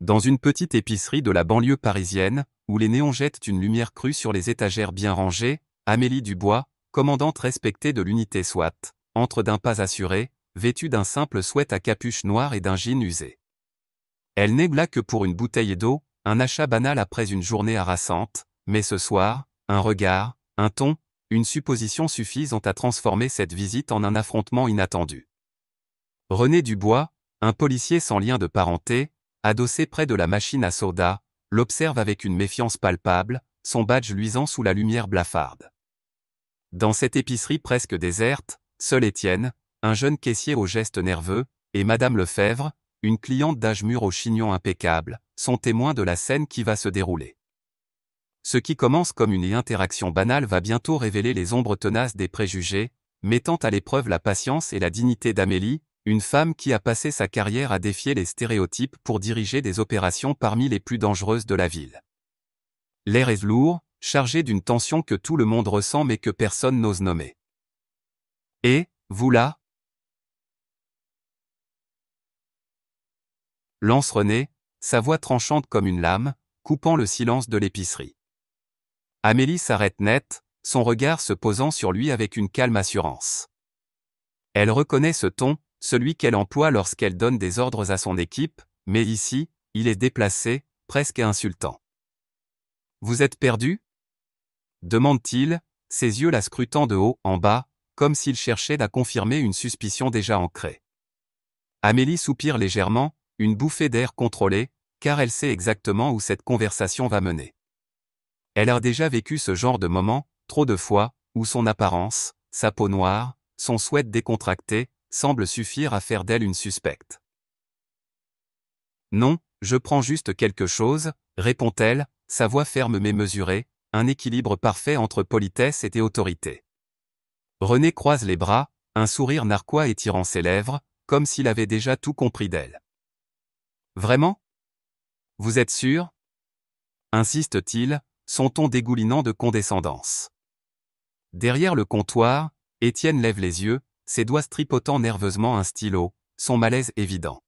Dans une petite épicerie de la banlieue parisienne, où les néons jettent une lumière crue sur les étagères bien rangées, Amélie Dubois, commandante respectée de l'unité SWAT, entre d'un pas assuré, vêtue d'un simple sweat à capuche noire et d'un jean usé. Elle n'est là que pour une bouteille d'eau, un achat banal après une journée harassante, mais ce soir, un regard, un ton, une supposition suffisent à transformer cette visite en un affrontement inattendu. René Dubois, un policier sans lien de parenté, adossé près de la machine à soda, l'observe avec une méfiance palpable, son badge luisant sous la lumière blafarde. Dans cette épicerie presque déserte, seul Étienne, un jeune caissier au geste nerveux, et Madame Lefebvre, une cliente d'âge mûr au chignon impeccable, sont témoins de la scène qui va se dérouler. Ce qui commence comme une interaction banale va bientôt révéler les ombres tenaces des préjugés, mettant à l'épreuve la patience et la dignité d'Amélie, une femme qui a passé sa carrière à défier les stéréotypes pour diriger des opérations parmi les plus dangereuses de la ville. L'air est lourd, chargé d'une tension que tout le monde ressent mais que personne n'ose nommer. « Et, vous là ?» lance René, sa voix tranchante comme une lame, coupant le silence de l'épicerie. Amélie s'arrête net, son regard se posant sur lui avec une calme assurance. Elle reconnaît ce ton, celui qu'elle emploie lorsqu'elle donne des ordres à son équipe, mais ici, il est déplacé, presque insultant. « Vous êtes perdu ?» demande-t-il, ses yeux la scrutant de haut en bas, comme s'il cherchait à confirmer une suspicion déjà ancrée. Amélie soupire légèrement, une bouffée d'air contrôlé, car elle sait exactement où cette conversation va mener. Elle a déjà vécu ce genre de moment, trop de fois, où son apparence, sa peau noire, son sweat décontracté, semblent suffire à faire d'elle une suspecte. « Non, je prends juste quelque chose, » répond-elle, sa voix ferme mais mesurée, un équilibre parfait entre politesse et autorité. René croise les bras, un sourire narquois étirant ses lèvres, comme s'il avait déjà tout compris d'elle. « Vraiment ? Vous êtes sûr ?» insiste-t-il, son ton dégoulinant de condescendance. Derrière le comptoir, Étienne lève les yeux, ses doigts tripotant nerveusement un stylo, son malaise évident.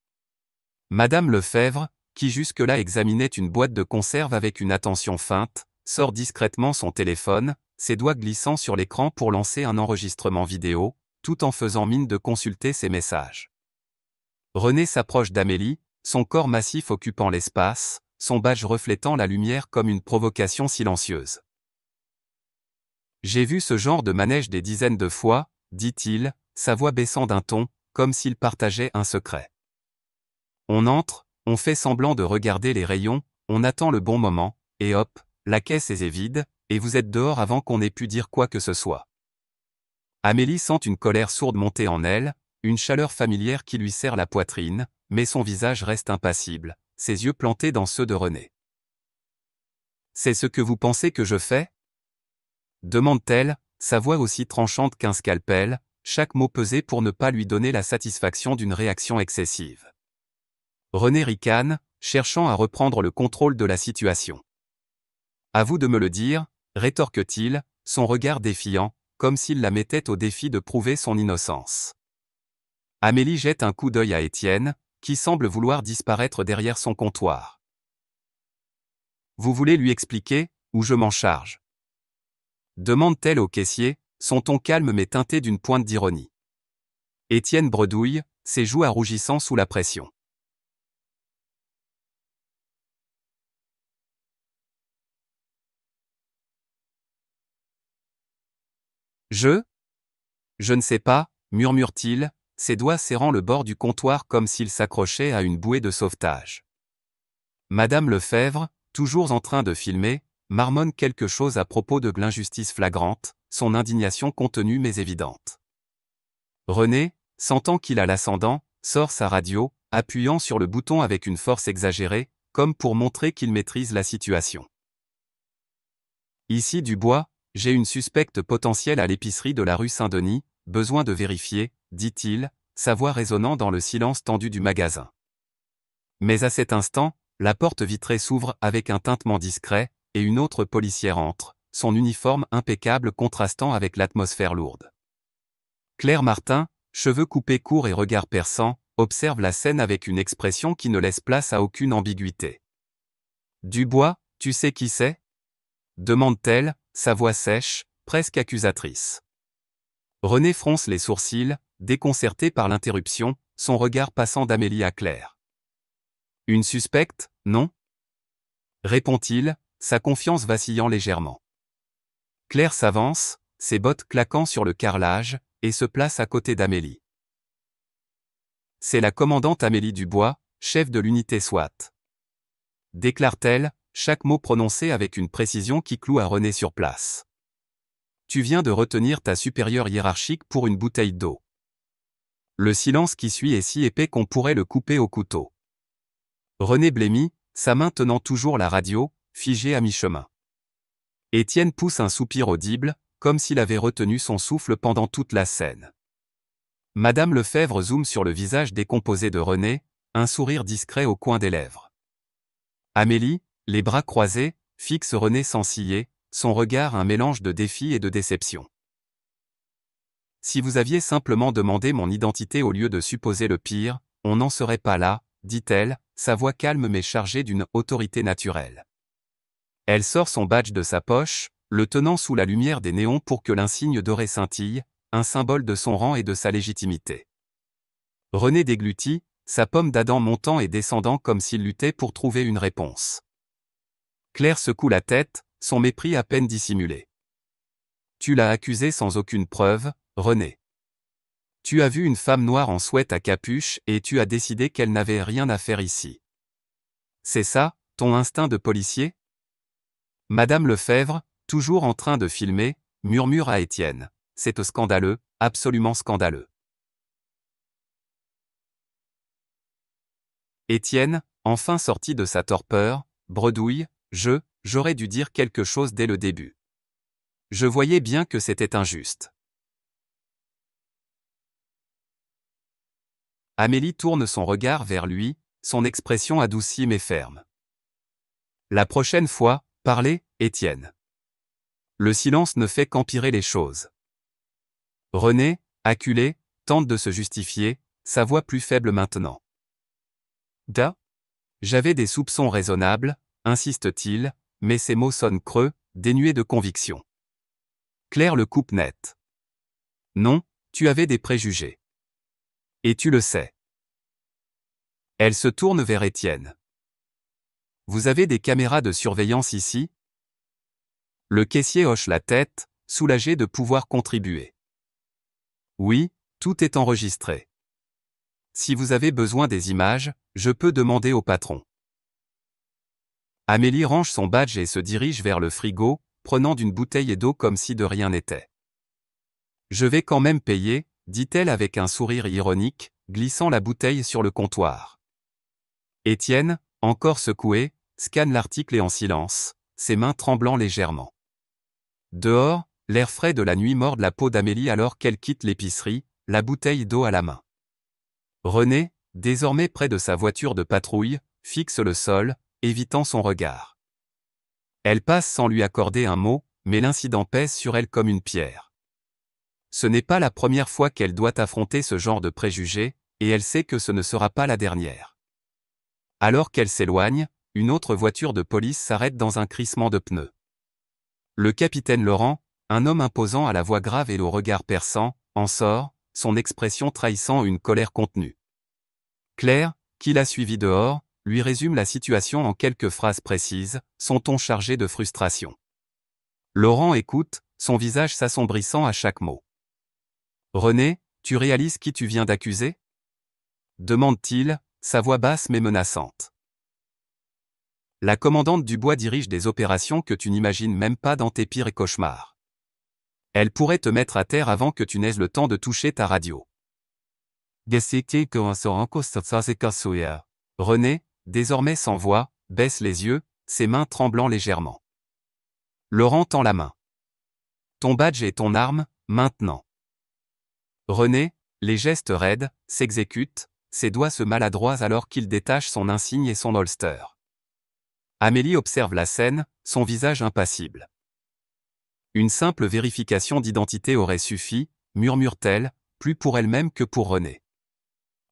Madame Lefebvre, qui jusque-là examinait une boîte de conserve avec une attention feinte, sort discrètement son téléphone, ses doigts glissant sur l'écran pour lancer un enregistrement vidéo, tout en faisant mine de consulter ses messages. René s'approche d'Amélie, son corps massif occupant l'espace, son badge reflétant la lumière comme une provocation silencieuse. « J'ai vu ce genre de manège des dizaines de fois, » dit-il, sa voix baissant d'un ton, comme s'il partageait un secret. On entre, on fait semblant de regarder les rayons, on attend le bon moment, et hop, la caisse est vide, et vous êtes dehors avant qu'on ait pu dire quoi que ce soit. Amélie sent une colère sourde monter en elle, une chaleur familière qui lui serre la poitrine, mais son visage reste impassible, ses yeux plantés dans ceux de René. « C'est ce que vous pensez que je fais ?» demande-t-elle, sa voix aussi tranchante qu'un scalpel, chaque mot pesé pour ne pas lui donner la satisfaction d'une réaction excessive. René ricane, cherchant à reprendre le contrôle de la situation. « À vous de me le dire, » rétorque-t-il, son regard défiant, comme s'il la mettait au défi de prouver son innocence. Amélie jette un coup d'œil à Étienne, qui semble vouloir disparaître derrière son comptoir. « Vous voulez lui expliquer, ou je m'en charge ?» demande-t-elle au caissier, son ton calme mais teinté d'une pointe d'ironie. Étienne bredouille, ses joues rougissant sous la pression. « Je ne sais pas, » murmure-t-il, ses doigts serrant le bord du comptoir comme s'il s'accrochait à une bouée de sauvetage. Madame Lefebvre, toujours en train de filmer, marmonne quelque chose à propos de l'injustice flagrante, son indignation contenue mais évidente. René, sentant qu'il a l'ascendant, sort sa radio, appuyant sur le bouton avec une force exagérée, comme pour montrer qu'il maîtrise la situation. « Ici Dubois, j'ai une suspecte potentielle à l'épicerie de la rue Saint-Denis, besoin de vérifier, » dit-il, sa voix résonnant dans le silence tendu du magasin. Mais à cet instant, la porte vitrée s'ouvre avec un tintement discret, et une autre policière entre, son uniforme impeccable contrastant avec l'atmosphère lourde. Claire Martin, cheveux coupés courts et regard perçant, observe la scène avec une expression qui ne laisse place à aucune ambiguïté. Dubois, tu sais qui c'est? Demande-t-elle, sa voix sèche, presque accusatrice. René fronce les sourcils, déconcerté par l'interruption, son regard passant d'Amélie à Claire. Une suspecte, non? Répond-il, sa confiance vacillant légèrement. Claire s'avance, ses bottes claquant sur le carrelage, et se place à côté d'Amélie. C'est la commandante Amélie Dubois, chef de l'unité SWAT. Déclare-t-elle, chaque mot prononcé avec une précision qui cloue à René sur place. Tu viens de retenir ta supérieure hiérarchique pour une bouteille d'eau. Le silence qui suit est si épais qu'on pourrait le couper au couteau. René blêmit, sa main tenant toujours la radio, figée à mi-chemin. Étienne pousse un soupir audible, comme s'il avait retenu son souffle pendant toute la scène. Madame Lefebvre zoome sur le visage décomposé de René, un sourire discret au coin des lèvres. Amélie, les bras croisés, fixe René sans ciller, son regard un mélange de défi et de déception. Si vous aviez simplement demandé mon identité au lieu de supposer le pire, on n'en serait pas là, dit-elle, sa voix calme mais chargée d'une autorité naturelle. Elle sort son badge de sa poche, le tenant sous la lumière des néons pour que l'insigne doré scintille, un symbole de son rang et de sa légitimité. René déglutit, sa pomme d'Adam montant et descendant comme s'il luttait pour trouver une réponse. Claire secoue la tête, son mépris à peine dissimulé. Tu l'as accusée sans aucune preuve, René. Tu as vu une femme noire en sweat à capuche et tu as décidé qu'elle n'avait rien à faire ici. C'est ça, ton instinct de policier? Madame Lefebvre, toujours en train de filmer, murmure à Étienne. C'est scandaleux, absolument scandaleux. Étienne, enfin sorti de sa torpeur, bredouille, j'aurais dû dire quelque chose dès le début. Je voyais bien que c'était injuste. Amélie tourne son regard vers lui, son expression adoucie mais ferme. La prochaine fois, parlez, Étienne. Le silence ne fait qu'empirer les choses. René, acculé, tente de se justifier, sa voix plus faible maintenant. J'avais des soupçons raisonnables, insiste-t-il, mais ses mots sonnent creux, dénués de conviction. Claire le coupe net. Non, tu avais des préjugés. Et tu le sais. Elle se tourne vers Étienne. Vous avez des caméras de surveillance ici? Le caissier hoche la tête, soulagé de pouvoir contribuer. Oui, tout est enregistré. Si vous avez besoin des images, je peux demander au patron. Amélie range son badge et se dirige vers le frigo, prenant d'une bouteille d'eau comme si de rien n'était. Je vais quand même payer, dit-elle avec un sourire ironique, glissant la bouteille sur le comptoir. Étienne, encore secoué, scanne l'article et en silence, ses mains tremblant légèrement. Dehors, l'air frais de la nuit morde la peau d'Amélie alors qu'elle quitte l'épicerie, la bouteille d'eau à la main. René, désormais près de sa voiture de patrouille, fixe le sol, évitant son regard. Elle passe sans lui accorder un mot, mais l'incident pèse sur elle comme une pierre. Ce n'est pas la première fois qu'elle doit affronter ce genre de préjugés, et elle sait que ce ne sera pas la dernière. Alors qu'elle s'éloigne, une autre voiture de police s'arrête dans un crissement de pneus. Le capitaine Laurent, un homme imposant à la voix grave et au regard perçant, en sort, son expression trahissant une colère contenue. Claire, qui l'a suivi dehors, lui résume la situation en quelques phrases précises, son ton chargé de frustration. Laurent écoute, son visage s'assombrissant à chaque mot. René, tu réalises qui tu viens d'accuser? Demande-t-il, sa voix basse mais menaçante. La commandante Dubois dirige des opérations que tu n'imagines même pas dans tes pires cauchemars. Elle pourrait te mettre à terre avant que tu n'aies le temps de toucher ta radio. René, désormais sans voix, baisse les yeux, ses mains tremblant légèrement. Laurent tend la main. Ton badge et ton arme, maintenant. René, les gestes raides, s'exécutent, ses doigts se maladroits alors qu'il détache son insigne et son holster. Amélie observe la scène, son visage impassible. Une simple vérification d'identité aurait suffi, murmure-t-elle, plus pour elle-même que pour René.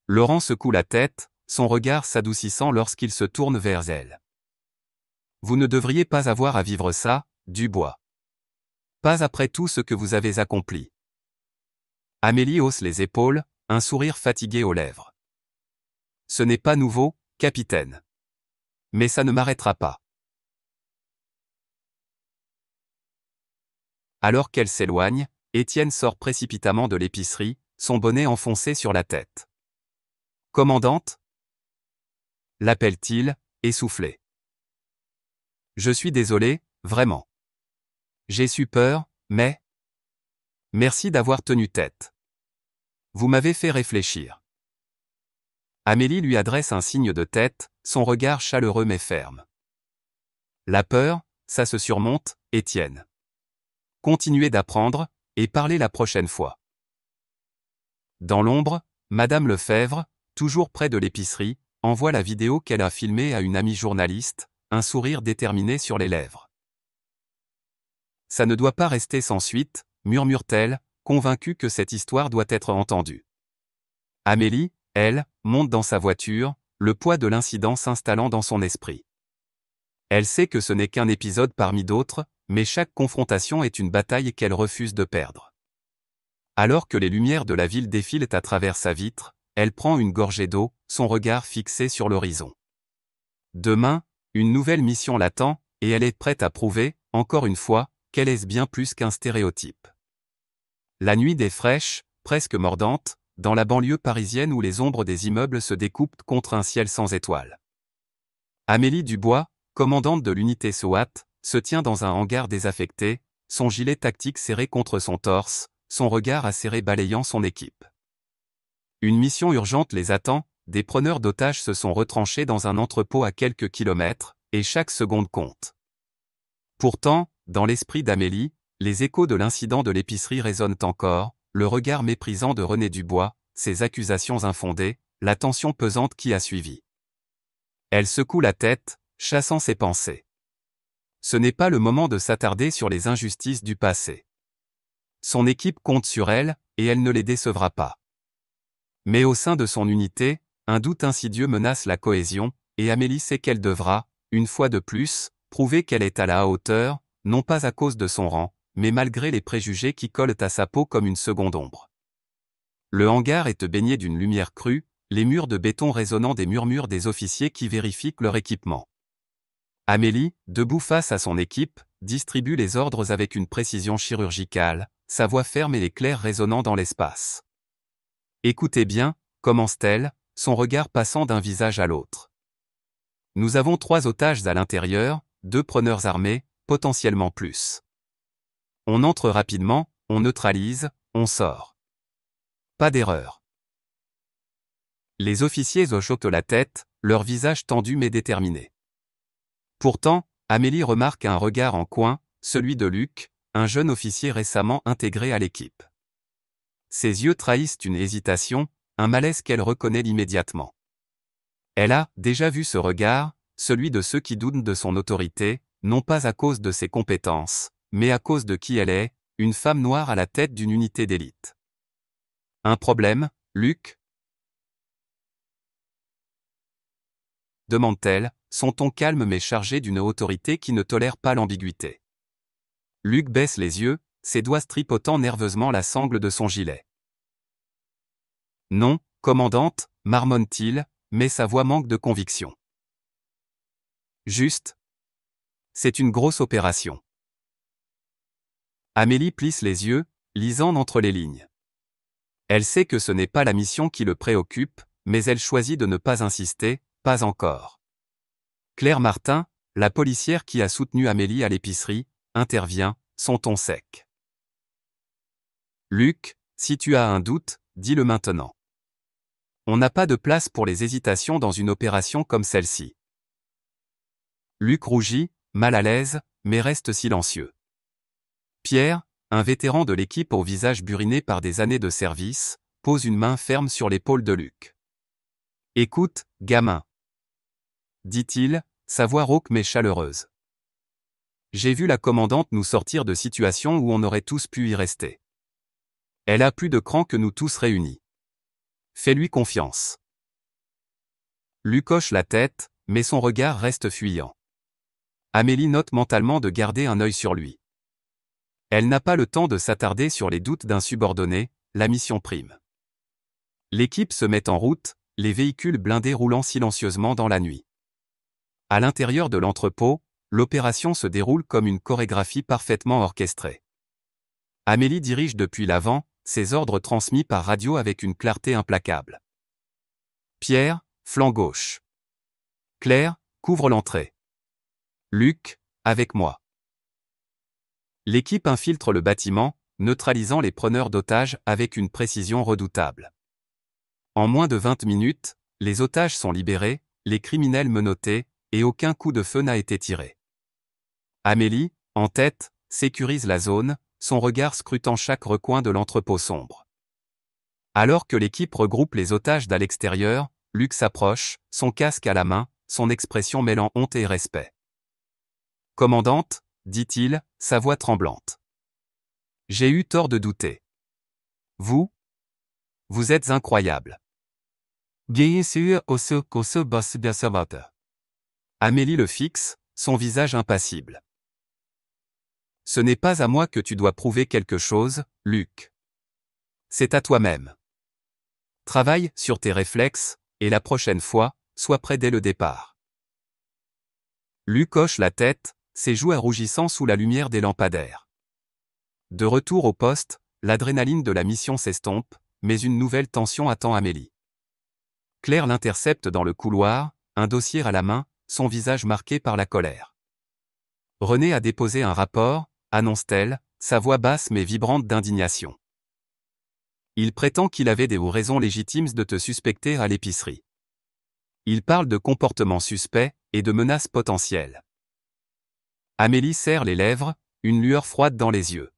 Laurent secoue la tête, son regard s'adoucissant lorsqu'il se tourne vers elle. Vous ne devriez pas avoir à vivre ça, Dubois. Pas après tout ce que vous avez accompli. Amélie hausse les épaules, un sourire fatigué aux lèvres. Ce n'est pas nouveau, capitaine. Mais ça ne m'arrêtera pas. Alors qu'elle s'éloigne, Étienne sort précipitamment de l'épicerie, son bonnet enfoncé sur la tête. Commandante ? L'appelle-t-il, essoufflé. Je suis désolé, vraiment. J'ai su peur, mais... Merci d'avoir tenu tête. Vous m'avez fait réfléchir. Amélie lui adresse un signe de tête, son regard chaleureux mais ferme. La peur, ça se surmonte, Étienne. Continuez d'apprendre, et parlez la prochaine fois. Dans l'ombre, Madame Lefebvre, toujours près de l'épicerie, envoie la vidéo qu'elle a filmée à une amie journaliste, un sourire déterminé sur les lèvres. Ça ne doit pas rester sans suite, murmure-t-elle, convaincue que cette histoire doit être entendue. Amélie, elle, monte dans sa voiture, le poids de l'incident s'installant dans son esprit. Elle sait que ce n'est qu'un épisode parmi d'autres, mais chaque confrontation est une bataille qu'elle refuse de perdre. Alors que les lumières de la ville défilent à travers sa vitre, elle prend une gorgée d'eau, son regard fixé sur l'horizon. Demain, une nouvelle mission l'attend, et elle est prête à prouver, encore une fois, qu'elle est bien plus qu'un stéréotype. La nuit des fraîches, presque mordante, dans la banlieue parisienne où les ombres des immeubles se découpent contre un ciel sans étoiles. Amélie Dubois, commandante de l'unité SWAT, se tient dans un hangar désaffecté, son gilet tactique serré contre son torse, son regard acéré balayant son équipe. Une mission urgente les attend, des preneurs d'otages se sont retranchés dans un entrepôt à quelques kilomètres, et chaque seconde compte. Pourtant, dans l'esprit d'Amélie, les échos de l'incident de l'épicerie résonnent encore, le regard méprisant de René Dubois, ses accusations infondées, la tension pesante qui a suivi. Elle secoue la tête, chassant ses pensées. Ce n'est pas le moment de s'attarder sur les injustices du passé. Son équipe compte sur elle, et elle ne les décevra pas. Mais au sein de son unité, un doute insidieux menace la cohésion, et Amélie sait qu'elle devra, une fois de plus, prouver qu'elle est à la hauteur, non pas à cause de son rang, mais malgré les préjugés qui collent à sa peau comme une seconde ombre. Le hangar est baigné d'une lumière crue, les murs de béton résonnant des murmures des officiers qui vérifient leur équipement. Amélie, debout face à son équipe, distribue les ordres avec une précision chirurgicale, sa voix ferme et l'éclair résonnant dans l'espace. Écoutez bien, commence-t-elle, son regard passant d'un visage à l'autre. Nous avons 3 otages à l'intérieur, 2 preneurs armés, potentiellement plus. On entre rapidement, on neutralise, on sort. Pas d'erreur. Les officiers hochent la tête, leur visage tendu mais déterminé. Pourtant, Amélie remarque un regard en coin, celui de Luc, un jeune officier récemment intégré à l'équipe. Ses yeux trahissent une hésitation, un malaise qu'elle reconnaît immédiatement. Elle a déjà vu ce regard, celui de ceux qui doutent de son autorité, non pas à cause de ses compétences, mais à cause de qui elle est, une femme noire à la tête d'une unité d'élite. Un problème, Luc ? Demande-t-elle, son ton calme mais chargé d'une autorité qui ne tolère pas l'ambiguïté. Luc baisse les yeux, ses doigts tripotant nerveusement la sangle de son gilet. Non, commandante, marmonne-t-il, mais sa voix manque de conviction. Juste. C'est une grosse opération. Amélie plisse les yeux, lisant entre les lignes. Elle sait que ce n'est pas la mission qui le préoccupe, mais elle choisit de ne pas insister, pas encore. Claire Martin, la policière qui a soutenu Amélie à l'épicerie, intervient, son ton sec. Luc, si tu as un doute, dis-le maintenant. On n'a pas de place pour les hésitations dans une opération comme celle-ci. Luc rougit, mal à l'aise, mais reste silencieux. Pierre, un vétéran de l'équipe au visage buriné par des années de service, pose une main ferme sur l'épaule de Luc. « Écoute, gamin. » dit-il, sa voix rauque mais chaleureuse. J'ai vu la commandante nous sortir de situations où on aurait tous pu y rester. Elle a plus de cran que nous tous réunis. Fais-lui confiance. Luc hoche la tête, mais son regard reste fuyant. Amélie note mentalement de garder un œil sur lui. Elle n'a pas le temps de s'attarder sur les doutes d'un subordonné, la mission prime. L'équipe se met en route, les véhicules blindés roulant silencieusement dans la nuit. À l'intérieur de l'entrepôt, l'opération se déroule comme une chorégraphie parfaitement orchestrée. Amélie dirige depuis l'avant, ses ordres transmis par radio avec une clarté implacable. Pierre, flanc gauche. Claire, couvre l'entrée. Luc, avec moi. L'équipe infiltre le bâtiment, neutralisant les preneurs d'otages avec une précision redoutable. En moins de 20 minutes, les otages sont libérés, les criminels menottés, et aucun coup de feu n'a été tiré. Amélie, en tête, sécurise la zone, son regard scrutant chaque recoin de l'entrepôt sombre. Alors que l'équipe regroupe les otages d'à l'extérieur, Luc s'approche, son casque à la main, son expression mêlant honte et respect. « Commandante », dit-il, sa voix tremblante. « J'ai eu tort de douter. Vous êtes incroyable. » Amélie le fixe, son visage impassible. « Ce n'est pas à moi que tu dois prouver quelque chose, Luc. C'est à toi-même. Travaille sur tes réflexes, et la prochaine fois, sois prêt dès le départ. » Luc hoche la tête, ses joues rougissant sous la lumière des lampadaires. De retour au poste, l'adrénaline de la mission s'estompe, mais une nouvelle tension attend Amélie. Claire l'intercepte dans le couloir, un dossier à la main, son visage marqué par la colère. « René a déposé un rapport », annonce-t-elle, sa voix basse mais vibrante d'indignation. « Il prétend qu'il avait des raisons légitimes de te suspecter à l'épicerie. Il parle de comportements suspects et de menaces potentielles. » Amélie serre les lèvres, une lueur froide dans les yeux.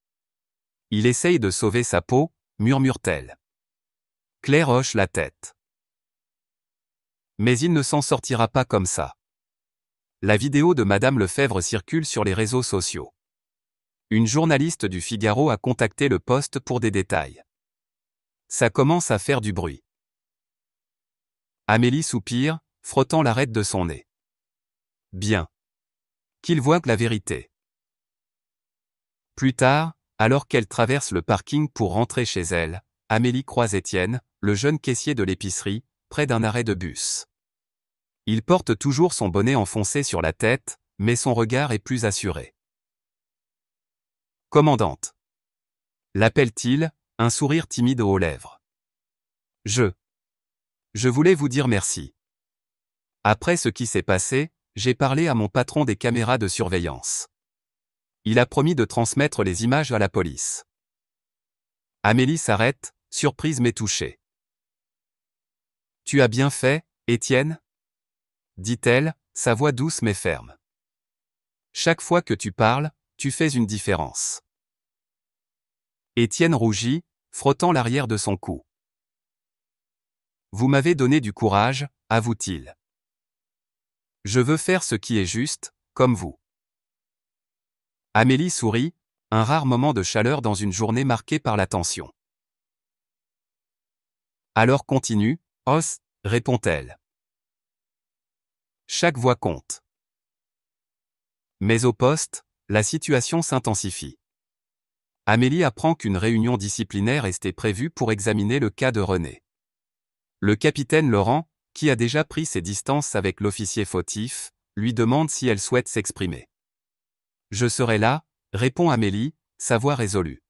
« Il essaye de sauver sa peau », murmure-t-elle. Claire hoche la tête. « Mais il ne s'en sortira pas comme ça. » La vidéo de Madame Lefebvre circule sur les réseaux sociaux. Une journaliste du Figaro a contacté le poste pour des détails. Ça commence à faire du bruit. Amélie soupire, frottant l'arête de son nez. Bien. Qu'il voie la vérité. Plus tard, alors qu'elle traverse le parking pour rentrer chez elle, Amélie croise Étienne, le jeune caissier de l'épicerie, près d'un arrêt de bus. Il porte toujours son bonnet enfoncé sur la tête, mais son regard est plus assuré. « Commandante. » l'appelle-t-il, un sourire timide aux lèvres. « Je voulais vous dire merci. Après ce qui s'est passé, j'ai parlé à mon patron des caméras de surveillance. Il a promis de transmettre les images à la police. » Amélie s'arrête, surprise mais touchée. « Tu as bien fait, Étienne ?» dit-elle, sa voix douce mais ferme. « Chaque fois que tu parles, tu fais une différence. » Étienne rougit, frottant l'arrière de son cou. « Vous m'avez donné du courage, avoue-t-il. Je veux faire ce qui est juste, comme vous. » Amélie sourit, un rare moment de chaleur dans une journée marquée par la tension. « Alors continue, os, répond-elle. Chaque voix compte. Mais au poste, la situation s'intensifie. Amélie apprend qu'une réunion disciplinaire était prévue pour examiner le cas de René. Le capitaine Laurent, qui a déjà pris ses distances avec l'officier fautif, lui demande si elle souhaite s'exprimer. « Je serai là », répond Amélie, sa voix résolue.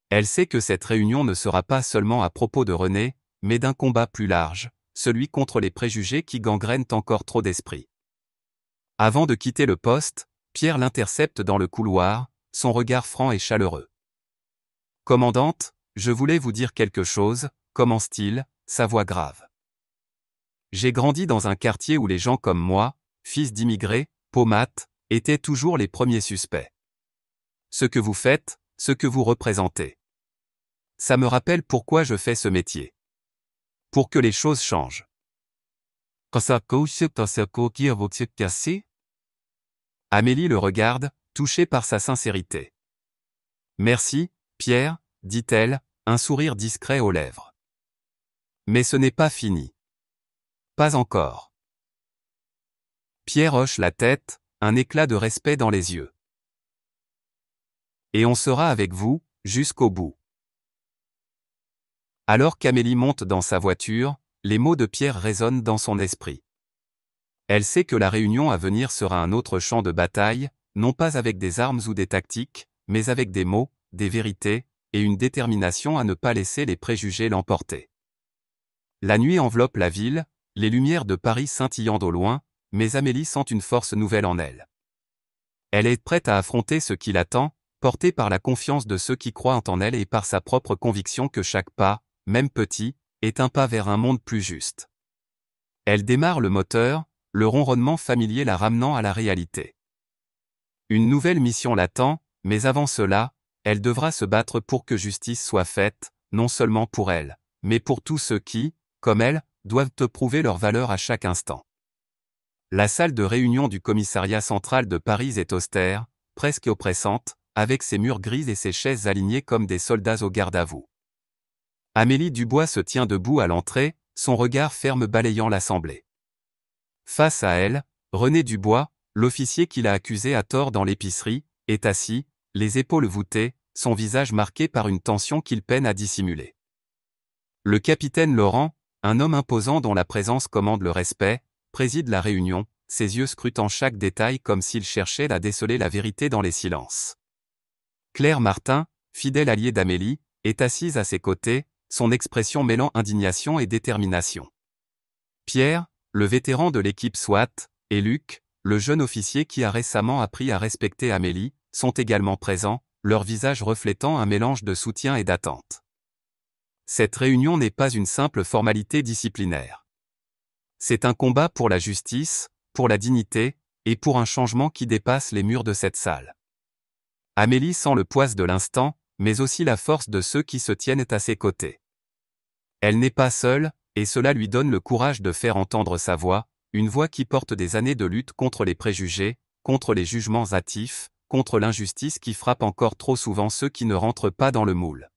Elle sait que cette réunion ne sera pas seulement à propos de René, mais d'un combat plus large, celui contre les préjugés qui gangrènent encore trop d'esprits. Avant de quitter le poste, Pierre l'intercepte dans le couloir, son regard franc et chaleureux. « Commandante, je voulais vous dire quelque chose », commence-t-il, sa voix grave. « J'ai grandi dans un quartier où les gens comme moi, fils d'immigrés, peau mate, étaient toujours les premiers suspects. Ce que vous faites, ce que vous représentez. Ça me rappelle pourquoi je fais ce métier. Pour que les choses changent. » Amélie le regarde, touchée par sa sincérité. « Merci, Pierre, dit-elle, un sourire discret aux lèvres. Mais ce n'est pas fini. Pas encore. Pierre hoche la tête, un éclat de respect dans les yeux. Et on sera avec vous, jusqu'au bout. Alors qu'Amélie monte dans sa voiture, les mots de Pierre résonnent dans son esprit. Elle sait que la réunion à venir sera un autre champ de bataille, non pas avec des armes ou des tactiques, mais avec des mots, des vérités, et une détermination à ne pas laisser les préjugés l'emporter. La nuit enveloppe la ville, les lumières de Paris scintillant au loin, mais Amélie sent une force nouvelle en elle. Elle est prête à affronter ce qui l'attend, portée par la confiance de ceux qui croient en elle et par sa propre conviction que chaque pas, même petit, est un pas vers un monde plus juste. Elle démarre le moteur, le ronronnement familier la ramenant à la réalité. Une nouvelle mission l'attend, mais avant cela, elle devra se battre pour que justice soit faite, non seulement pour elle, mais pour tous ceux qui, comme elle, doivent prouver leur valeur à chaque instant. La salle de réunion du commissariat central de Paris est austère, presque oppressante, avec ses murs gris et ses chaises alignées comme des soldats au garde-à-vous. Amélie Dubois se tient debout à l'entrée, son regard ferme balayant l'assemblée. Face à elle, René Dubois, l'officier qui l'a accusé à tort dans l'épicerie, est assis, les épaules voûtées, son visage marqué par une tension qu'il peine à dissimuler. Le capitaine Laurent, un homme imposant dont la présence commande le respect, préside la réunion, ses yeux scrutant chaque détail comme s'il cherchait à déceler la vérité dans les silences. Claire Martin, fidèle alliée d'Amélie, est assise à ses côtés, son expression mêlant indignation et détermination. Pierre, le vétéran de l'équipe SWAT, et Luc, le jeune officier qui a récemment appris à respecter Amélie, sont également présents, leurs visages reflétant un mélange de soutien et d'attente. Cette réunion n'est pas une simple formalité disciplinaire. C'est un combat pour la justice, pour la dignité, et pour un changement qui dépasse les murs de cette salle. Amélie sent le poids de l'instant, mais aussi la force de ceux qui se tiennent à ses côtés. Elle n'est pas seule, et cela lui donne le courage de faire entendre sa voix, une voix qui porte des années de lutte contre les préjugés, contre les jugements hâtifs, contre l'injustice qui frappe encore trop souvent ceux qui ne rentrent pas dans le moule.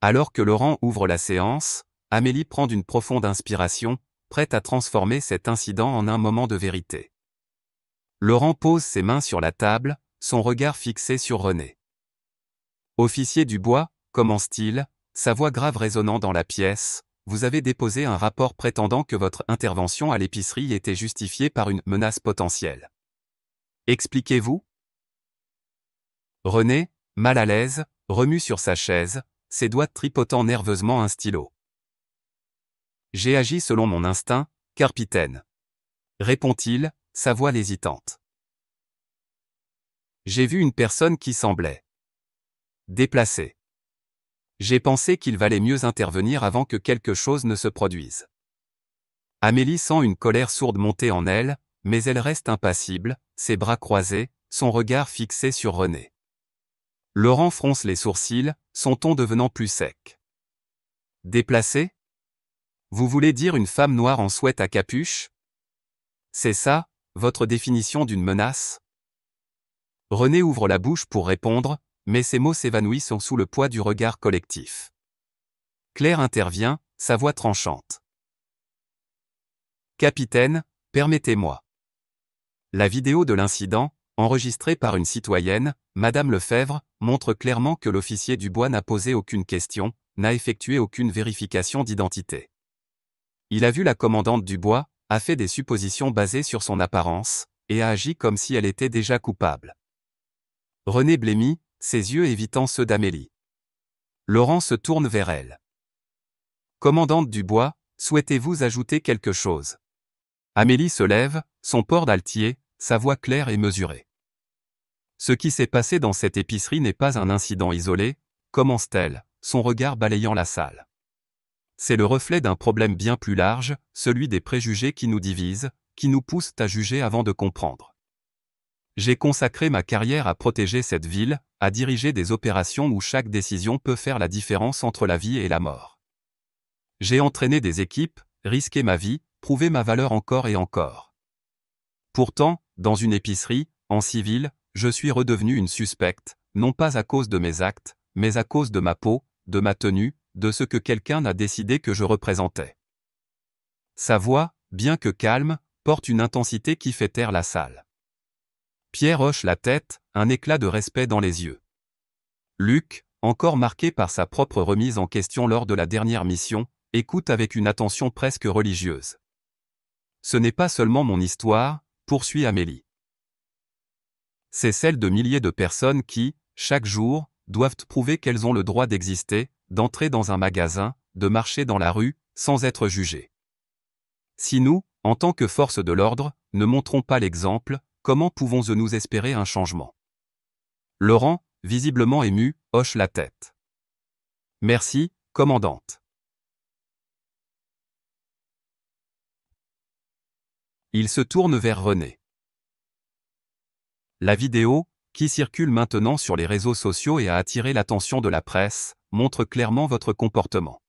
Alors que Laurent ouvre la séance, Amélie prend d'une profonde inspiration, prête à transformer cet incident en un moment de vérité. Laurent pose ses mains sur la table, son regard fixé sur René. Officier Dubois, commence-t-il, sa voix grave résonnant dans la pièce, vous avez déposé un rapport prétendant que votre intervention à l'épicerie était justifiée par une menace potentielle. Expliquez-vous ? René, mal à l'aise, remue sur sa chaise, ses doigts tripotant nerveusement un stylo. J'ai agi selon mon instinct, capitaine. Répond-il, sa voix hésitante. J'ai vu une personne qui semblait déplacée. J'ai pensé qu'il valait mieux intervenir avant que quelque chose ne se produise. Amélie sent une colère sourde monter en elle, mais elle reste impassible, ses bras croisés, son regard fixé sur René. Laurent fronce les sourcils, son ton devenant plus sec. Déplacée ? Vous voulez dire une femme noire en sweat à capuche ? C'est ça, votre définition d'une menace ? René ouvre la bouche pour répondre, mais ses mots s'évanouissent sous le poids du regard collectif. Claire intervient, sa voix tranchante. Capitaine, permettez-moi. La vidéo de l'incident, enregistrée par une citoyenne, Madame Lefebvre, montre clairement que l'officier Dubois n'a posé aucune question, n'a effectué aucune vérification d'identité. Il a vu la commandante Dubois, a fait des suppositions basées sur son apparence, et a agi comme si elle était déjà coupable. René blêmit, ses yeux évitant ceux d'Amélie. Laurent se tourne vers elle. Commandante Dubois, souhaitez-vous ajouter quelque chose ? Amélie se lève, son port d'altier, sa voix claire et mesurée. Ce qui s'est passé dans cette épicerie n'est pas un incident isolé, commence-t-elle, son regard balayant la salle. C'est le reflet d'un problème bien plus large, celui des préjugés qui nous divisent, qui nous poussent à juger avant de comprendre. J'ai consacré ma carrière à protéger cette ville, à diriger des opérations où chaque décision peut faire la différence entre la vie et la mort. J'ai entraîné des équipes, risqué ma vie, prouvé ma valeur encore et encore. Pourtant, dans une épicerie, en civil, je suis redevenu une suspecte, non pas à cause de mes actes, mais à cause de ma peau, de ma tenue, de ce que quelqu'un a décidé que je représentais. Sa voix, bien que calme, porte une intensité qui fait taire la salle. Pierre hoche la tête, un éclat de respect dans les yeux. Luc, encore marqué par sa propre remise en question lors de la dernière mission, écoute avec une attention presque religieuse. Ce n'est pas seulement mon histoire, poursuit Amélie. C'est celle de milliers de personnes qui, chaque jour, doivent prouver qu'elles ont le droit d'exister, d'entrer dans un magasin, de marcher dans la rue, sans être jugées. Si nous, en tant que force de l'ordre, ne montrons pas l'exemple, comment pouvons-nous espérer un changement? Laurent, visiblement ému, hoche la tête. Merci, commandante. Il se tourne vers René. La vidéo, qui circule maintenant sur les réseaux sociaux et a attiré l'attention de la presse, montre clairement votre comportement.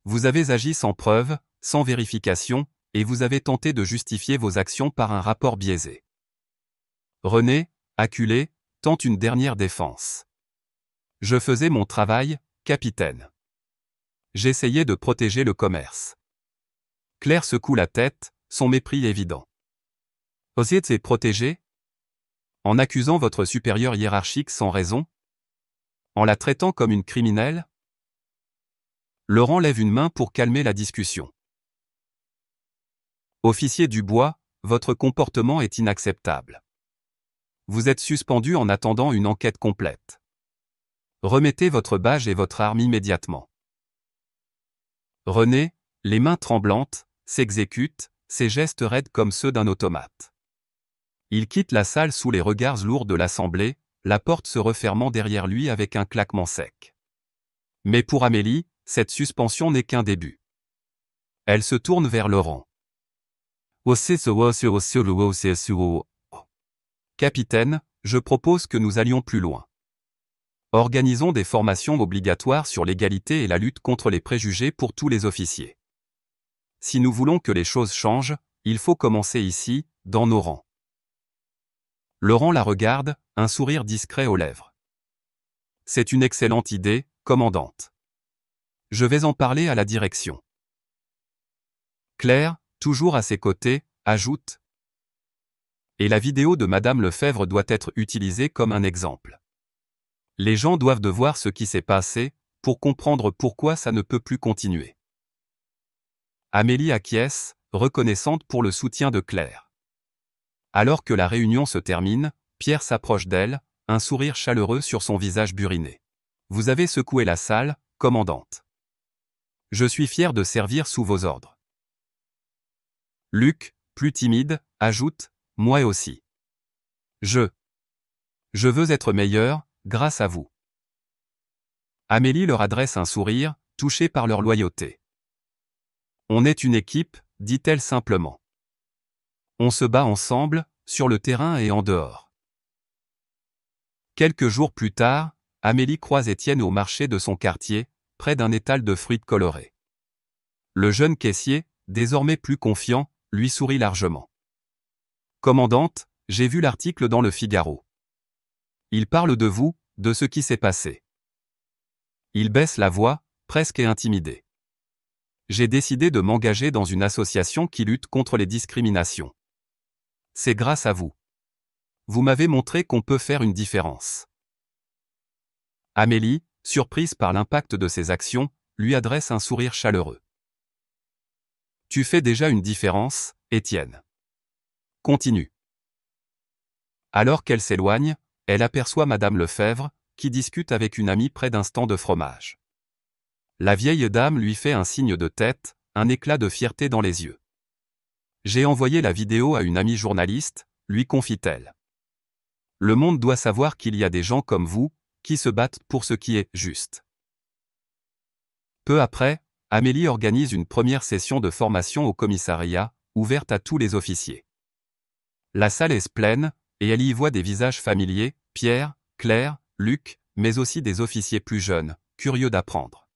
Vous avez agi sans preuve, sans vérification, et vous avez tenté de justifier vos actions par un rapport biaisé. René, acculé, tente une dernière défense. Je faisais mon travail, capitaine. J'essayais de protéger le commerce. Claire secoue la tête, son mépris évident. Vous étiez protégé? En accusant votre supérieur hiérarchique sans raison? En la traitant comme une criminelle? Laurent lève une main pour calmer la discussion. Officier Dubois, votre comportement est inacceptable. Vous êtes suspendu en attendant une enquête complète. Remettez votre badge et votre arme immédiatement. René, les mains tremblantes, s'exécute, ses gestes raides comme ceux d'un automate. Il quitte la salle sous les regards lourds de l'assemblée, la porte se refermant derrière lui avec un claquement sec. Mais pour Amélie, cette suspension n'est qu'un début. Elle se tourne vers Laurent. Capitaine, je propose que nous allions plus loin. Organisons des formations obligatoires sur l'égalité et la lutte contre les préjugés pour tous les officiers. Si nous voulons que les choses changent, il faut commencer ici, dans nos rangs. Laurent la regarde, un sourire discret aux lèvres. C'est une excellente idée, commandante. Je vais en parler à la direction. Claire, toujours à ses côtés, ajoute. Et la vidéo de Madame Lefebvre doit être utilisée comme un exemple. Les gens doivent de voir ce qui s'est passé, pour comprendre pourquoi ça ne peut plus continuer. Amélie acquiesce, reconnaissante pour le soutien de Claire. Alors que la réunion se termine, Pierre s'approche d'elle, un sourire chaleureux sur son visage buriné. Vous avez secoué la salle, commandante. Je suis fier de servir sous vos ordres. Luc, plus timide, ajoute, moi aussi. Je veux être meilleur, grâce à vous. Amélie leur adresse un sourire, touchée par leur loyauté. On est une équipe, dit-elle simplement. On se bat ensemble, sur le terrain et en dehors. Quelques jours plus tard, Amélie croise Étienne au marché de son quartier, près d'un étal de fruits colorés. Le jeune caissier, désormais plus confiant, lui sourit largement. Commandante, j'ai vu l'article dans le Figaro. Il parle de vous, de ce qui s'est passé. Il baisse la voix, presque intimidé. J'ai décidé de m'engager dans une association qui lutte contre les discriminations. C'est grâce à vous. Vous m'avez montré qu'on peut faire une différence. Amélie, surprise par l'impact de ses actions, lui adresse un sourire chaleureux. Tu fais déjà une différence, Étienne. Continue. Alors qu'elle s'éloigne, elle aperçoit Madame Lefebvre, qui discute avec une amie près d'un stand de fromage. La vieille dame lui fait un signe de tête, un éclat de fierté dans les yeux. J'ai envoyé la vidéo à une amie journaliste, lui confie-t-elle. Le monde doit savoir qu'il y a des gens comme vous, qui se battent pour ce qui est juste. Peu après, Amélie organise une première session de formation au commissariat, ouverte à tous les officiers. La salle est pleine, et elle y voit des visages familiers, Pierre, Claire, Luc, mais aussi des officiers plus jeunes, curieux d'apprendre.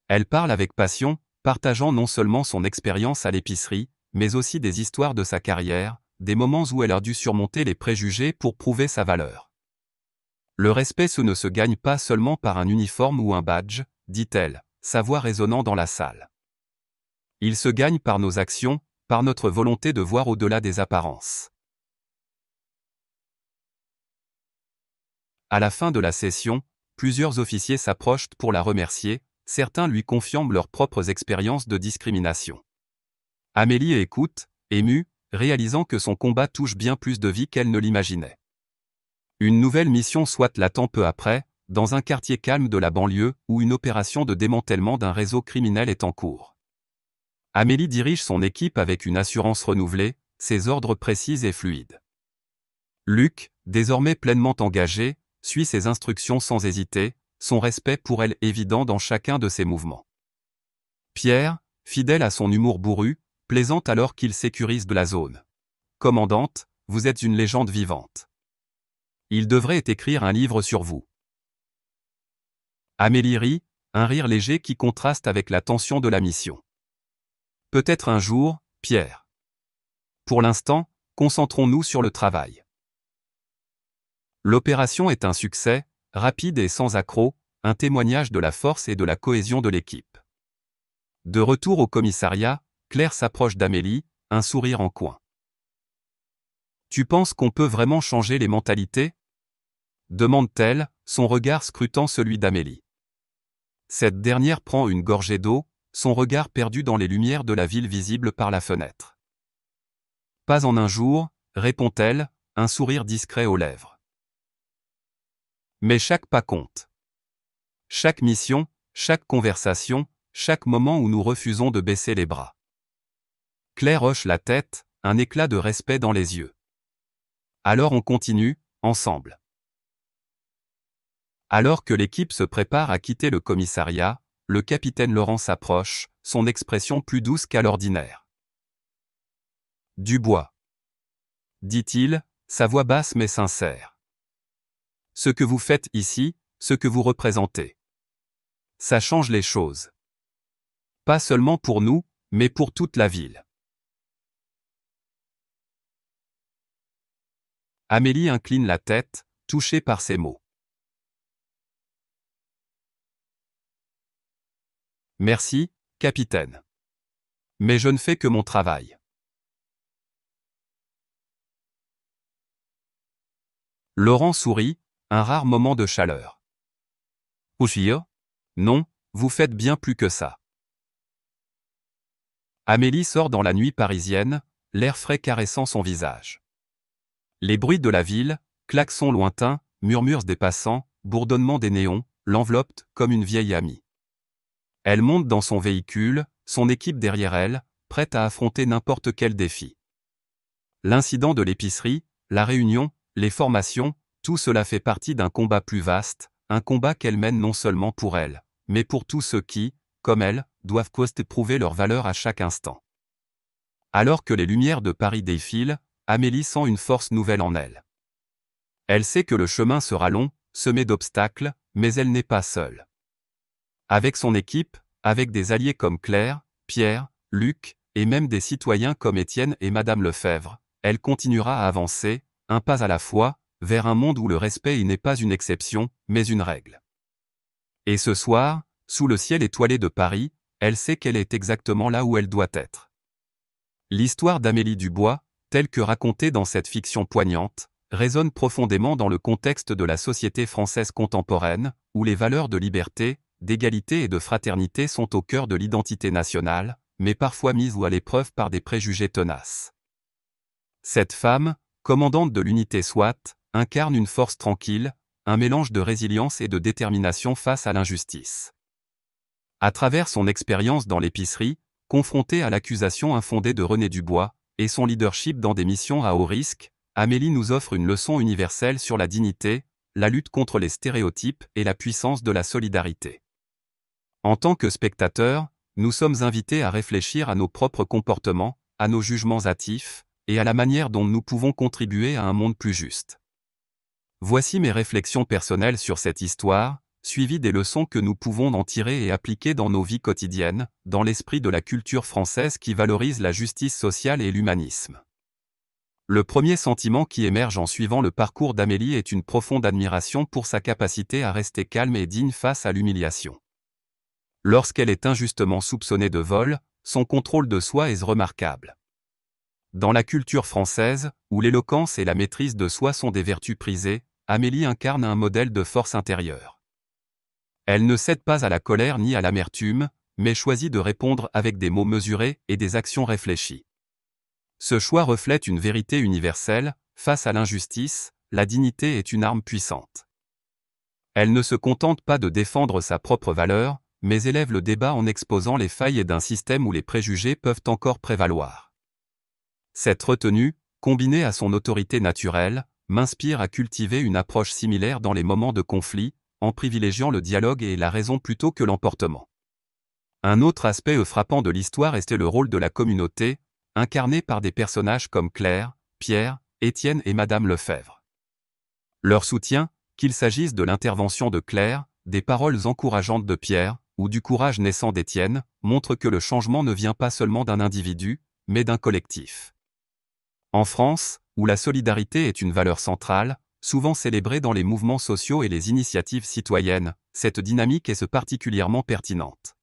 Elle parle avec passion, partageant non seulement son expérience à l'épicerie, mais aussi des histoires de sa carrière, des moments où elle a dû surmonter les préjugés pour prouver sa valeur. Le respect ne se gagne pas seulement par un uniforme ou un badge, dit-elle, sa voix résonnant dans la salle. Il se gagne par nos actions, par notre volonté de voir au-delà des apparences. À la fin de la session, plusieurs officiers s'approchent pour la remercier, certains lui confiant leurs propres expériences de discrimination. Amélie écoute, émue, réalisant que son combat touche bien plus de vie qu'elle ne l'imaginait. Une nouvelle mission soit l'attend peu après, dans un quartier calme de la banlieue où une opération de démantèlement d'un réseau criminel est en cours. Amélie dirige son équipe avec une assurance renouvelée, ses ordres précis et fluides. Luc, désormais pleinement engagé, suit ses instructions sans hésiter, son respect pour elle évident dans chacun de ses mouvements. Pierre, fidèle à son humour bourru, plaisante alors qu'il sécurise de la zone. Commandante, vous êtes une légende vivante. Il devrait écrire un livre sur vous. Amélie rit, un rire léger qui contraste avec la tension de la mission. Peut-être un jour, Pierre. Pour l'instant, concentrons-nous sur le travail. L'opération est un succès, rapide et sans accroc, un témoignage de la force et de la cohésion de l'équipe. De retour au commissariat, Claire s'approche d'Amélie, un sourire en coin. Tu penses qu'on peut vraiment changer les mentalités ? Demande-t-elle, son regard scrutant celui d'Amélie. Cette dernière prend une gorgée d'eau, son regard perdu dans les lumières de la ville visible par la fenêtre. Pas en un jour, répond-elle, un sourire discret aux lèvres. Mais chaque pas compte. Chaque mission, chaque conversation, chaque moment où nous refusons de baisser les bras. Claire hoche la tête, un éclat de respect dans les yeux. Alors on continue, ensemble. Alors que l'équipe se prépare à quitter le commissariat, le capitaine Laurent s'approche, son expression plus douce qu'à l'ordinaire. Dubois. Dit-il, sa voix basse mais sincère. Ce que vous faites ici, ce que vous représentez. Ça change les choses. Pas seulement pour nous, mais pour toute la ville. Amélie incline la tête, touchée par ces mots. Merci, capitaine. Mais je ne fais que mon travail. Laurent sourit, un rare moment de chaleur. Ouchio ? Non, vous faites bien plus que ça. Amélie sort dans la nuit parisienne, l'air frais caressant son visage. Les bruits de la ville, klaxons lointains, murmures des passants, bourdonnement des néons, l'enveloppent comme une vieille amie. Elle monte dans son véhicule, son équipe derrière elle, prête à affronter n'importe quel défi. L'incident de l'épicerie, la réunion, les formations, tout cela fait partie d'un combat plus vaste, un combat qu'elle mène non seulement pour elle, mais pour tous ceux qui, comme elle, doivent prouver leur valeur à chaque instant. Alors que les lumières de Paris défilent, Amélie sent une force nouvelle en elle. Elle sait que le chemin sera long, semé d'obstacles, mais elle n'est pas seule. Avec son équipe, avec des alliés comme Claire, Pierre, Luc, et même des citoyens comme Étienne et Madame Lefebvre, elle continuera à avancer, un pas à la fois, vers un monde où le respect n'est pas une exception, mais une règle. Et ce soir, sous le ciel étoilé de Paris, elle sait qu'elle est exactement là où elle doit être. L'histoire d'Amélie Dubois, telle que racontée dans cette fiction poignante, résonne profondément dans le contexte de la société française contemporaine, où les valeurs de liberté, d'égalité et de fraternité sont au cœur de l'identité nationale, mais parfois mises à l'épreuve par des préjugés tenaces. Cette femme, commandante de l'unité SWAT, incarne une force tranquille, un mélange de résilience et de détermination face à l'injustice. À travers son expérience dans l'épicerie, confrontée à l'accusation infondée de René Dubois, et son leadership dans des missions à haut risque, Amélie nous offre une leçon universelle sur la dignité, la lutte contre les stéréotypes et la puissance de la solidarité. En tant que spectateurs, nous sommes invités à réfléchir à nos propres comportements, à nos jugements hâtifs, et à la manière dont nous pouvons contribuer à un monde plus juste. Voici mes réflexions personnelles sur cette histoire, suivies des leçons que nous pouvons en tirer et appliquer dans nos vies quotidiennes, dans l'esprit de la culture française qui valorise la justice sociale et l'humanisme. Le premier sentiment qui émerge en suivant le parcours d'Amélie est une profonde admiration pour sa capacité à rester calme et digne face à l'humiliation. Lorsqu'elle est injustement soupçonnée de vol, son contrôle de soi est remarquable. Dans la culture française, où l'éloquence et la maîtrise de soi sont des vertus prisées, Amélie incarne un modèle de force intérieure. Elle ne cède pas à la colère ni à l'amertume, mais choisit de répondre avec des mots mesurés et des actions réfléchies. Ce choix reflète une vérité universelle: face à l'injustice, la dignité est une arme puissante. Elle ne se contente pas de défendre sa propre valeur, mais élève le débat en exposant les failles d'un système où les préjugés peuvent encore prévaloir. Cette retenue, combinée à son autorité naturelle, m'inspire à cultiver une approche similaire dans les moments de conflit, en privilégiant le dialogue et la raison plutôt que l'emportement. Un autre aspect frappant de l'histoire est le rôle de la communauté, incarné par des personnages comme Claire, Pierre, Étienne et Madame Lefebvre. Leur soutien, qu'il s'agisse de l'intervention de Claire, des paroles encourageantes de Pierre, ou du courage naissant d'Étienne, montre que le changement ne vient pas seulement d'un individu, mais d'un collectif. En France, où la solidarité est une valeur centrale, souvent célébrée dans les mouvements sociaux et les initiatives citoyennes, cette dynamique est particulièrement pertinente.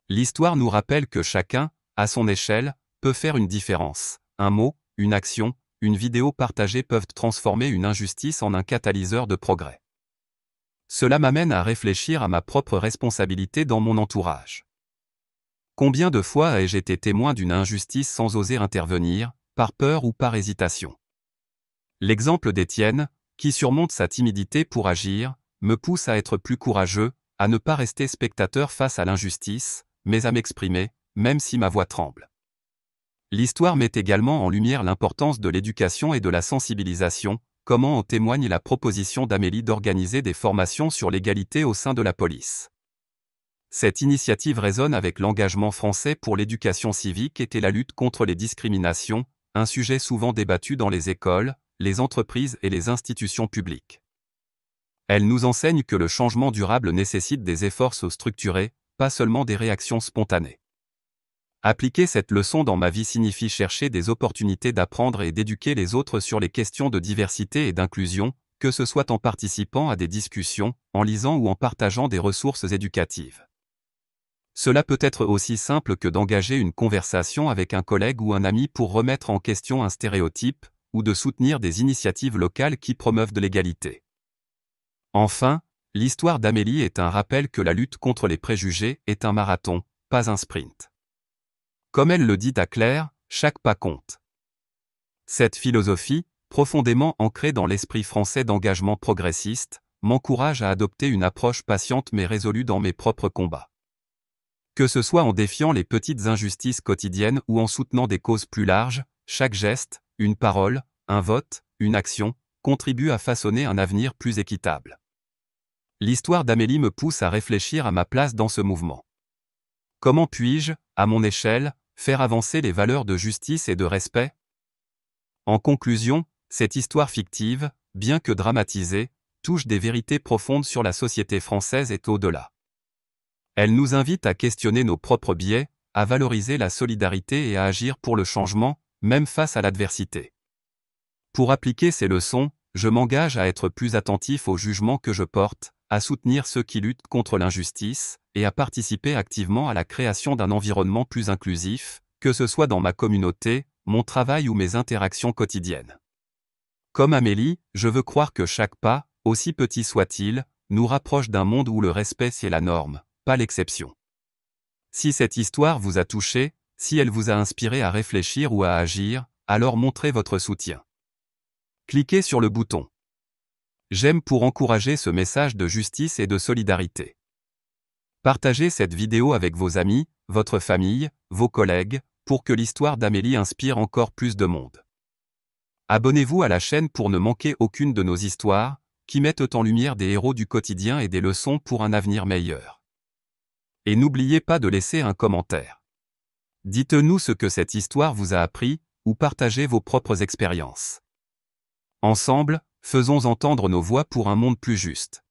L'histoire nous rappelle que chacun, à son échelle, peut faire une différence. Un mot, une action, une vidéo partagée peuvent transformer une injustice en un catalyseur de progrès. Cela m'amène à réfléchir à ma propre responsabilité dans mon entourage. Combien de fois ai-je été témoin d'une injustice sans oser intervenir, par peur ou par hésitation? L'exemple d'Étienne, qui surmonte sa timidité pour agir, me pousse à être plus courageux, à ne pas rester spectateur face à l'injustice, mais à m'exprimer, même si ma voix tremble. L'histoire met également en lumière l'importance de l'éducation et de la sensibilisation, comment en témoigne la proposition d'Amélie d'organiser des formations sur l'égalité au sein de la police. Cette initiative résonne avec l'engagement français pour l'éducation civique et la lutte contre les discriminations, un sujet souvent débattu dans les écoles, les entreprises et les institutions publiques. Elle nous enseigne que le changement durable nécessite des efforts structurés, pas seulement des réactions spontanées. Appliquer cette leçon dans ma vie signifie chercher des opportunités d'apprendre et d'éduquer les autres sur les questions de diversité et d'inclusion, que ce soit en participant à des discussions, en lisant ou en partageant des ressources éducatives. Cela peut être aussi simple que d'engager une conversation avec un collègue ou un ami pour remettre en question un stéréotype, ou de soutenir des initiatives locales qui promeuvent de l'égalité. Enfin, l'histoire d'Amélie est un rappel que la lutte contre les préjugés est un marathon, pas un sprint. Comme elle le dit à Claire, chaque pas compte. Cette philosophie, profondément ancrée dans l'esprit français d'engagement progressiste, m'encourage à adopter une approche patiente mais résolue dans mes propres combats. Que ce soit en défiant les petites injustices quotidiennes ou en soutenant des causes plus larges, chaque geste, une parole, un vote, une action, contribue à façonner un avenir plus équitable. L'histoire d'Amélie me pousse à réfléchir à ma place dans ce mouvement. Comment puis-je, à mon échelle, faire avancer les valeurs de justice et de respect? En conclusion, cette histoire fictive, bien que dramatisée, touche des vérités profondes sur la société française et au-delà. Elle nous invite à questionner nos propres biais, à valoriser la solidarité et à agir pour le changement, même face à l'adversité. Pour appliquer ces leçons, je m'engage à être plus attentif au jugement que je porte, à soutenir ceux qui luttent contre l'injustice, et à participer activement à la création d'un environnement plus inclusif, que ce soit dans ma communauté, mon travail ou mes interactions quotidiennes. Comme Amélie, je veux croire que chaque pas, aussi petit soit-il, nous rapproche d'un monde où le respect c'est la norme, pas l'exception. Si cette histoire vous a touché, si elle vous a inspiré à réfléchir ou à agir, alors montrez votre soutien. Cliquez sur le bouton j'aime pour encourager ce message de justice et de solidarité. Partagez cette vidéo avec vos amis, votre famille, vos collègues, pour que l'histoire d'Amélie inspire encore plus de monde. Abonnez-vous à la chaîne pour ne manquer aucune de nos histoires, qui mettent en lumière des héros du quotidien et des leçons pour un avenir meilleur. Et n'oubliez pas de laisser un commentaire. Dites-nous ce que cette histoire vous a appris, ou partagez vos propres expériences. Ensemble, faisons entendre nos voix pour un monde plus juste.